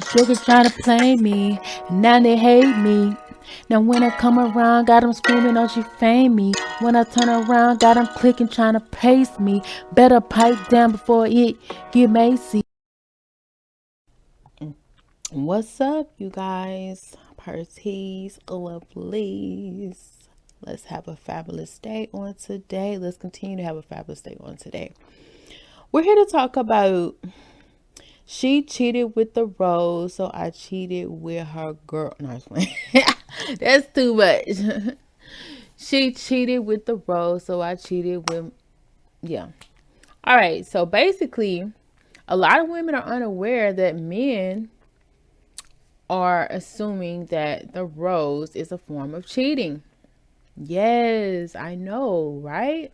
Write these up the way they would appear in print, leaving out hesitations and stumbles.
Sugar trying to play me, and now they hate me. Now when I come around, got them screaming, oh she fame me. When I turn around, got them clicking, trying to paste me. Better pipe down before it get messy. What's up, you guys? Parties, lovelies. Let's have a fabulous day on today. Let's continue to have a fabulous day on today. We're here to talk about she cheated with the rose, so I cheated with her girl. No, that's too much. She cheated with the rose, so I cheated with, yeah. All right, so basically, a lot of women are unaware that men are assuming that the rose is a form of cheating. Yes, I know, right?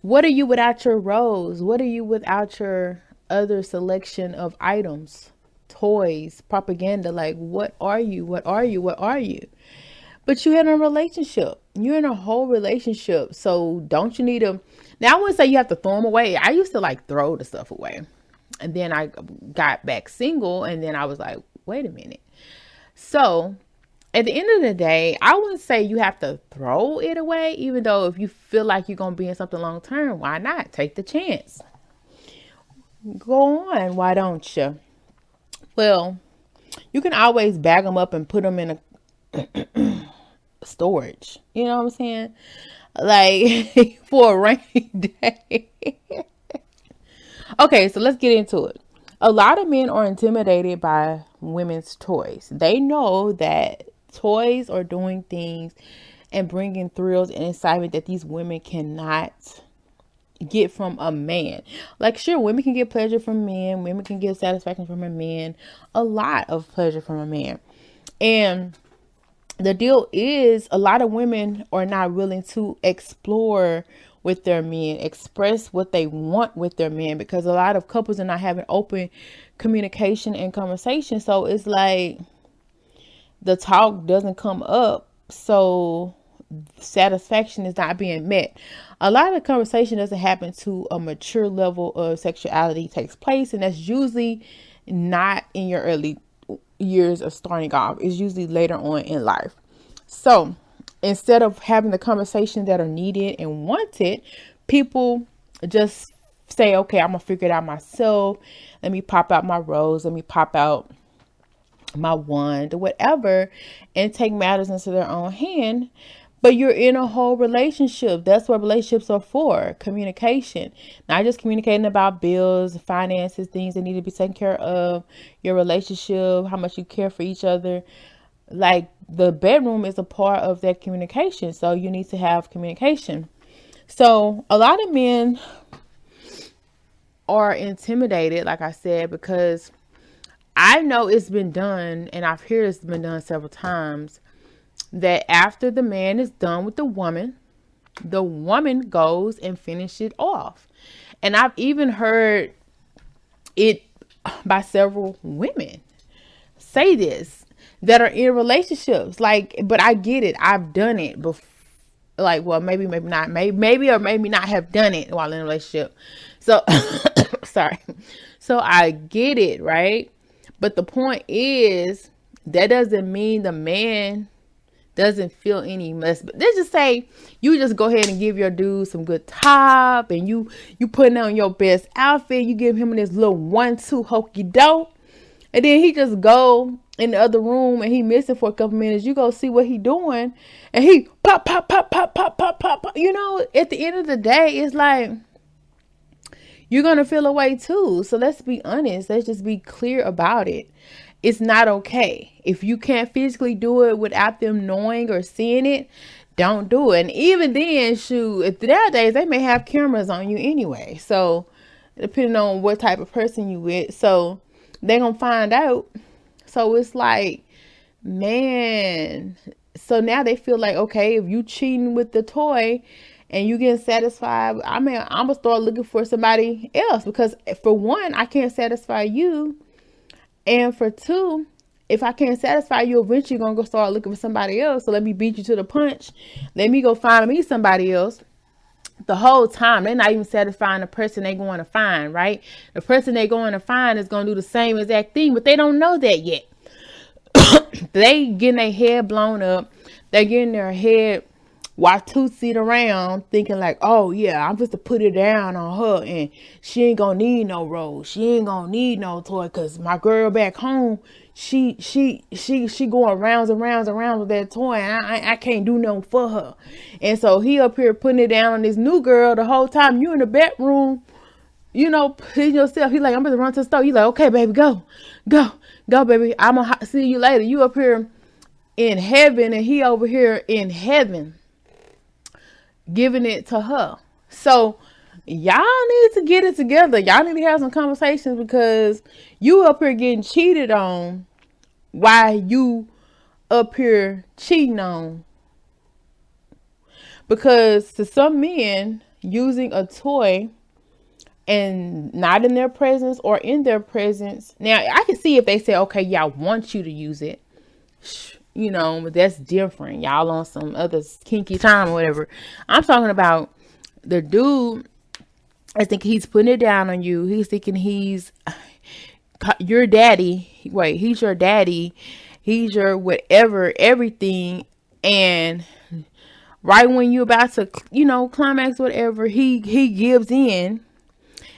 What are you without your rose? What are you without your other selection of items, toys, propaganda? Like, what are you? What are you? What are you? But you're in a relationship. You're in a whole relationship. So don't you need to? Now, I wouldn't say you have to throw them away. I used to like throw the stuff away. And then I got back single. And then I was like, wait a minute. So at the end of the day, I wouldn't say you have to throw it away, even though if you feel like you're going to be in something long term, why not? Take the chance. Go on. Why don't you? Well, you can always bag them up and put them in a storage. You know what I'm saying? Like for a rainy day. Okay, so let's get into it. A lot of men are intimidated by women's toys. They know that toys are doing things and bringing thrills and excitement that these women cannot get from a man. Like, sure, women can get pleasure from men, women can get satisfaction from a man, a lot of pleasure from a man. And the deal is, a lot of women are not willing to explore with their men, express what they want with their men, because a lot of couples are not having open communication and conversation. So it's like the talk doesn't come up, so satisfaction is not being met. A lot of the conversation doesn't happen to a mature level of sexuality takes place, and that's usually not in your early years of starting off. It's usually later on in life. So instead of having the conversations that are needed and wanted, people just say, okay, I'm gonna figure it out myself. Let me pop out my rose, let me pop out my wand or whatever, and take matters into their own hand. But you're in a whole relationship. That's what relationships are for. Communication. Not just communicating about bills, finances, things that need to be taken care of, your relationship, how much you care for each other. Like, the bedroom is a part of that communication. So you need to have communication. So a lot of men are intimidated, like I said, because I know it's been done, and I've heard it's been done several times, that after the man is done with the woman goes and finishes it off. And I've even heard it by several women say this that are in relationships. Like, but I get it. I've done it before. Like, well, maybe not. Maybe or maybe not have done it while in a relationship. So, sorry. So I get it, right? But the point is, that doesn't mean the man doesn't feel any mess. But let's just say you just go ahead and give your dude some good top, and you putting on your best outfit. You give him this little 1-2 hokey doke, and then he just go in the other room and he missing for a couple minutes. You go see what he doing, and he pop pop pop pop pop pop pop. You know, at the end of the day, it's like you're gonna feel away too. So let's be honest. Let's just be clear about it. It's not okay. If you can't physically do it without them knowing or seeing it, don't do it. And even then, shoot, nowadays they may have cameras on you anyway. So depending on what type of person you with, so they're gonna find out. So it's like, man. So now they feel like, okay, if you cheating with the toy and you getting satisfied, I mean, I'm gonna start looking for somebody else, because for one, I can't satisfy you. And for two, if I can't satisfy you, eventually you're going to go start looking for somebody else. So let me beat you to the punch. Let me go find me somebody else the whole time. They're not even satisfying the person they going to find, right? The person they going to find is going to do the same exact thing, but they don't know that yet. They getting their head blown up. They getting their head Watusi'd around, thinking like, oh yeah, I'm just to put it down on her, and she ain't gonna need no rose. She ain't gonna need no toy, cause my girl back home, she going rounds and rounds and rounds with that toy, and I can't do nothing for her. And so he up here putting it down on this new girl the whole time. You in the bedroom, you know, pleasing yourself. He like, I'm gonna run to the store. You like, okay, baby, go, baby. I'm gonna see you later. You up here in heaven, and he over here in heaven, giving it to her. So y'all need to get it together. Y'all need to have some conversations, because you up here getting cheated on while you up here cheating on. Because to some men, using a toy and not in their presence or in their presence. Now, I can see if they say, okay, yeah, I want you to use it. You know, but that's different. Y'all on some other kinky time or whatever. I'm talking about the dude. I think he's putting it down on you. He's thinking he's your daddy. Wait, he's your daddy. He's your whatever, everything. And right when you're about to, you know, climax, whatever, he gives in.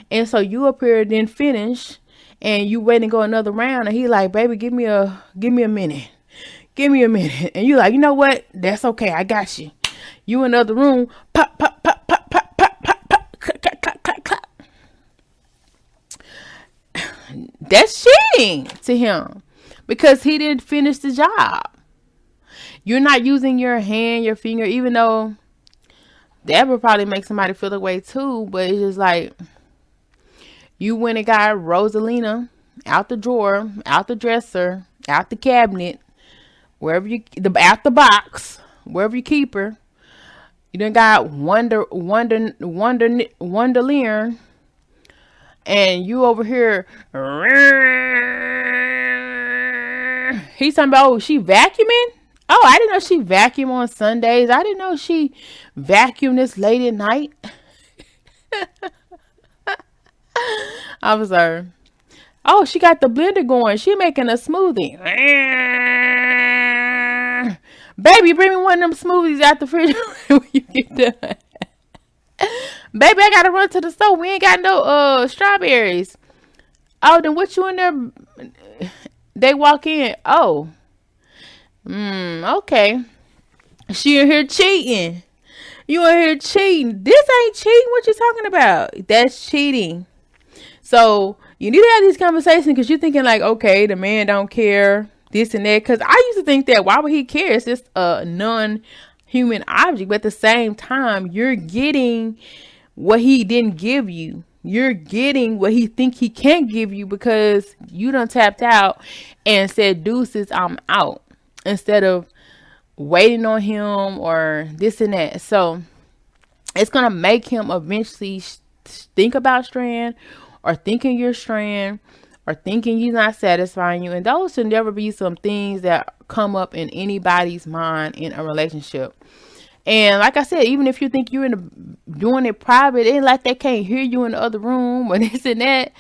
And so you up here then finish, and you wait and go another round, and he like, baby, give me a minute. Give me a minute. And you like, you know what? That's okay. I got you. You in another room. Pop, pop, pop, pop, pop, pop, pop, pop. Clap, clap, clap, clap, clap. That's cheating to him, because he didn't finish the job. You're not using your hand, your finger, even though that would probably make somebody feel the way too. But it's just like, you went and got Rosalina out the drawer, out the dresser, out the cabinet, wherever you, out the box, wherever you keep her. You done got Wonderlier, and you over here. He's talking about, oh, she vacuuming? Oh, I didn't know she vacuumed on Sundays. I didn't know she vacuumed this late at night. I was like, oh, she got the blender going. She making a smoothie. Baby, bring me one of them smoothies out the fridge when you get done. Baby, I gotta run to the store. We ain't got no strawberries. Oh, then what you in there? They walk in. Oh. Okay. She in here cheating. You in here cheating. This ain't cheating. What you talking about? That's cheating. So you need to have these conversations, because you're thinking like, okay, the man don't care, this and that. Because I used to think that, why would he care? It's just a non-human object. But at the same time, you're getting what he didn't give you. You're getting what he think he can't give you, because you done tapped out and said, deuces, I'm out, instead of waiting on him or this and that. So it's going to make him eventually think about straying, or thinking you're straying, or thinking he's not satisfying you. And those should never be some things that come up in anybody's mind in a relationship. And like I said, even if you think you're doing it private, it ain't like they can't hear you in the other room or this and that.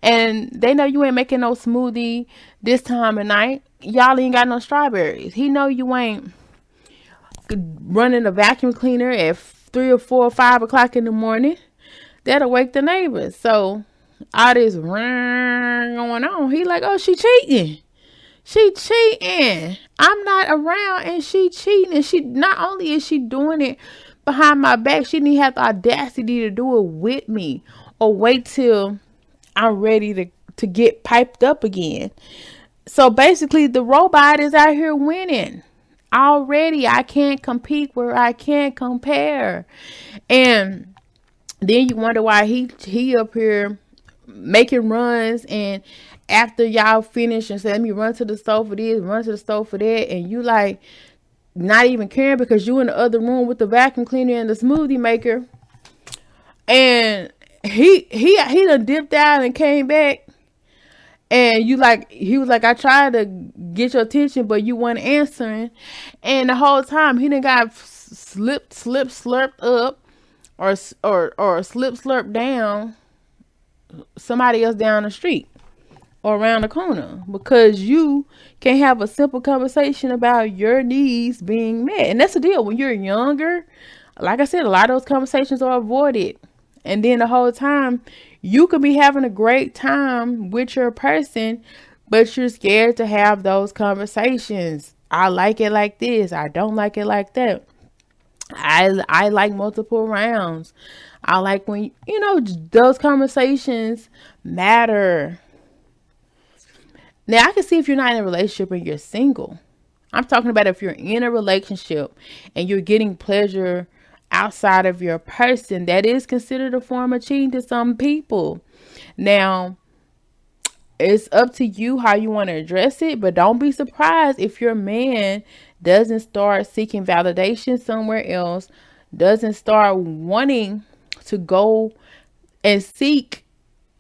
And they know you ain't making no smoothie this time of night. Y'all ain't got no strawberries. He know you ain't running a vacuum cleaner at 3 or 4 or 5 o'clock in the morning. That'll wake the neighbors. So all this going on, he like, oh, she cheating. She cheating. I'm not around, and she cheating. And she, not only is she doing it behind my back, she didn't have the audacity to do it with me, or wait till I'm ready to get piped up again. So basically, the robot is out here winning already. I can't compete where I can't compare. And then you wonder why he up here making runs, and after y'all finish and say, let me run to the store for this, run to the store for that, and you like not even caring, because you in the other room with the vacuum cleaner and the smoothie maker, and he done dipped out and came back, and you like, he was like, I tried to get your attention, but you weren't answering. And the whole time he done got slurped up or slip slurp down somebody else down the street or around the corner because you can't have a simple conversation about your needs being met. And that's the deal. When you're younger, like I said, a lot of those conversations are avoided. And then the whole time you could be having a great time with your person, but you're scared to have those conversations. I like it like this. I don't like it like that. I like multiple rounds. I like when those conversations matter. Now I can see if you're not in a relationship and you're single. I'm talking about if you're in a relationship and you're getting pleasure outside of your person. That is considered a form of cheating to some people. Now, it's up to you how you want to address it, but don't be surprised if your man doesn't start seeking validation somewhere else, doesn't start wanting to go and seek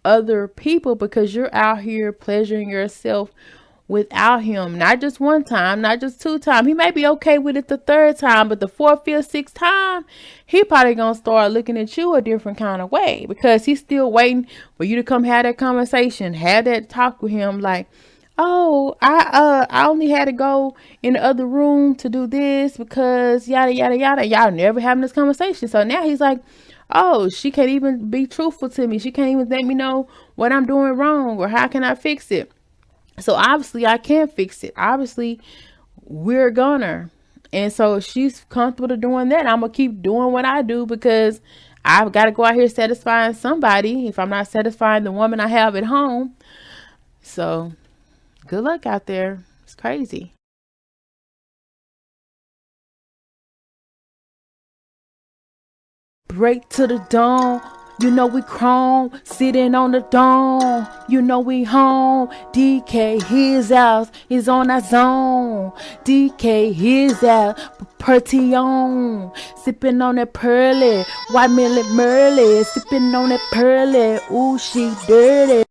other people because you're out here pleasuring yourself without him. Not just one time, not just two times. He may be okay with it the third time, but the fourth, fifth, sixth time, he probably gonna start looking at you a different kind of way because he's still waiting for you to come have that conversation, have that talk with him. Like, oh, I only had to go in the other room to do this because yada yada yada. Y'all never having this conversation. So now he's like, oh, she can't even be truthful to me. She can't even let me know what I'm doing wrong or how can I fix it. So obviously I can't fix it. Obviously we're gonna. And so she's comfortable to doing that. I'm gonna keep doing what I do because I've got to go out here satisfying somebody if I'm not satisfying the woman I have at home. So good luck out there. It's crazy. Break to the dawn. You know we chrome, sitting on the dome. You know we home. DK, his house is on our zone. DK, his house, Pertion. Sipping on that pearly, white millet Merle. Sipping on that pearly, ooh, she dirty.